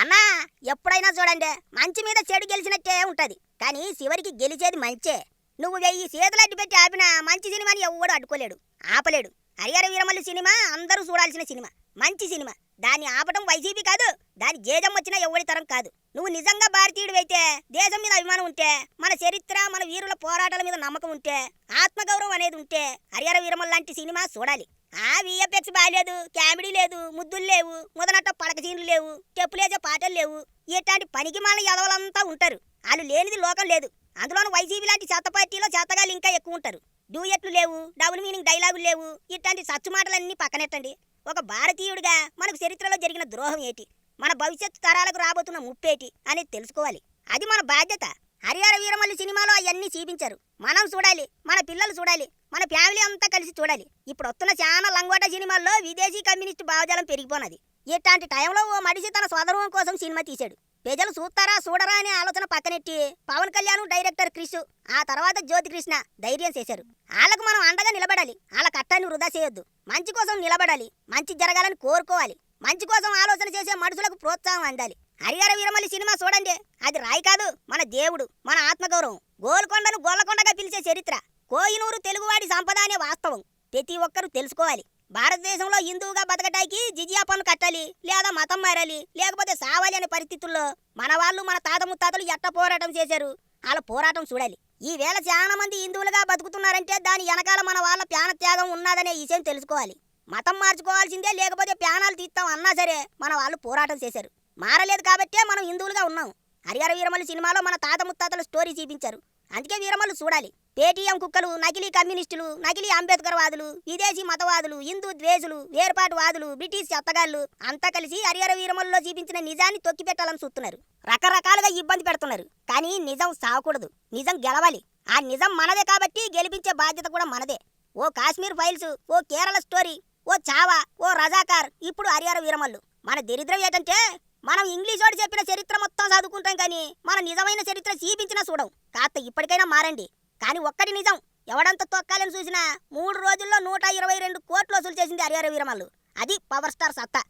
అన్నా ఎప్పుడైనా చూడండి మంచి మీద చెడు గెలిచినట్టే ఉంటది, కానీ చివరికి గెలిచేది మంచే. నువ్వు 1000 చేతులు అడ్డు పెట్టి ఆపినా మంచి సినిమాని ఎవ్వడు అడ్డుకోలేడు, ఆపలేడు. హరిహర వీరమల్లి సినిమా అందరూ చూడాల్సిన సినిమా, మంచి సినిమా. దాన్ని ఆపటం వైసీపీ కాదు, దాని జేజం వచ్చినా ఎవ్వడి తరం కాదు. నువ్వు నిజంగా భారతీయుడివైతే, దేశం మీద అభిమానం ఉంటే, మన చరిత్ర మన వీరుల పోరాటాల మీద నమ్మకం ఉంటే, ఆత్మగౌరవం అనేది ఉంటే హరిహర వీరమల్లి లాంటి సినిమా చూడాలి. విఎఫ్ఎక్స్ బాగాలేదు, కామెడీ లేదు, ముద్దులు లేవు, ముదనట్ట పడక సీన్లు లేవు, చెప్పులేసే పాటలు లేవు. ఇట్లాంటి పనికి మన యదవలంతా ఉంటారు, వాళ్ళు లేనిది లోకం లేదు. అందులోనూ వైసీపీ లాంటి చెత్త పార్టీలో చెత్తగాళ్ళు ఇంకా ఎక్కువ ఉంటారు. డ్యూయెట్లు లేవు, డబుల్ మీనింగ్ డైలాగులు లేవు. ఇట్లాంటి సచ్చు మాటలన్నీ పక్కనెట్టండి. ఒక భారతీయుడిగా మనకు చరిత్రలో జరిగిన ద్రోహం ఏంటి, మన భవిష్యత్తు తరాలకు రాబోతున్న ముప్పేటి అనేది తెలుసుకోవాలి. అది మన బాధ్యత. హరిహర వీరమల్లి సినిమాలో అవన్నీ చూపించారు, మనం చూడాలి, మన పిల్లలు చూడాలి, మన ఫ్యామిలీ అంతా కలిసి చూడాలి. ఇప్పుడు వస్తున్న చాలా లంగోట సినిమాల్లో విదేశీ కమ్యూనిస్ట్ భావజాలం పెరిగిపోనది. ఇట్లాంటి టైంలో ఓ మనిషి తన సోదరం కోసం సినిమా తీశాడు. ప్రజలు చూస్తారా చూడరా అనే ఆలోచన పక్కనెట్టి పవన్ కళ్యాణ్, డైరెక్టర్ క్రిష్, ఆ తర్వాత జ్యోతి కృష్ణ ధైర్యం చేశారు. వాళ్ళకు మనం అండగా నిలబడాలి, వాళ్ళ కట్టాన్ని వృధా చేయొద్దు. మంచి కోసం నిలబడాలి, మంచి జరగాలని కోరుకోవాలి. మంచి కోసం ఆలోచన చేసే మనుషులకు ప్రోత్సాహం అందాలి. హరిహర వీరమల్లి సినిమా చూడండి, అది రాయి కాదు, మన దేవుడు, మన ఆత్మగౌరవం. గోల్కొండను గొల్లకొండగా పిలిచే చరిత్ర, కోహినూరు తెలుగువాడి సంపద అనే వాస్తవం ప్రతి ఒక్కరూ తెలుసుకోవాలి. భారతదేశంలో హిందువుగా బతకటానికి జిజియా పన్ను కట్టాలి, లేదా మతం మారాలి, లేకపోతే సావాలి అనే పరిస్థితుల్లో మన వాళ్ళు, మన తాత ముత్తాతలు ఎట్ట పోరాటం చేశారు, వాళ్ళ పోరాటం చూడాలి. ఈవేళ చాలా మంది హిందువులుగా బతుకుతున్నారంటే దాని వెనకాల మన వాళ్ళ ప్రాణ త్యాగం ఉన్నదనే విషయం తెలుసుకోవాలి. మతం మార్చుకోవాల్సిందే, లేకపోతే ప్రాణాలు తీస్తాం అన్నా సరే మన వాళ్ళు పోరాటం చేశారు. మారలేదు కాబట్టే మనం హిందువులుగా ఉన్నాం. హరిహర వీరమల్లి సినిమాలో మన తాత ముత్తాతల స్టోరీ చూపించారు, అందుకే వీరమల్లు చూడాలి. పేటీఎం కుక్కలు, నకిలీ కమ్యూనిస్టులు, నకిలీ అంబేద్కర్ వాదులు, విదేశీ మతవాదులు, హిందూ ద్వేషులు, వేర్పాటు వాదులు, బ్రిటిష్ చెత్తగాళ్ళు అంతా కలిసి హరిహర వీరమల్లిలో చూపించిన నిజాన్ని తొక్కిపెట్టాలని చూస్తున్నారు. రకరకాలుగా ఇబ్బంది పెడుతున్నారు, కానీ నిజం సావకూడదు, నిజం గెలవాలి. ఆ నిజం మనదే కాబట్టి గెలిపించే బాధ్యత కూడా మనదే. ఓ కాశ్మీర్ ఫైల్స్, ఓ కేరళ స్టోరీ, ఓ చావా, ఓ రజాకార్, ఇప్పుడు హరిహర వీరమల్లు. మన దరిద్రం ఏంటంటే మనం ఇంగ్లీష్ వాడు చెప్పిన చరిత్ర మొత్తం చదువుకుంటాం, కానీ మన నిజమైన చరిత్ర చూపించినా చూడం. కాస్త ఇప్పటికైనా మారండి. కానీ ఒక్కటి నిజం, ఎవడంత తొక్కాలని చూసినా 3 రోజుల్లో 122 కోట్లు వసూలు చేసింది హరిహర వీరమల్లు. అది పవర్ స్టార్ సత్తా.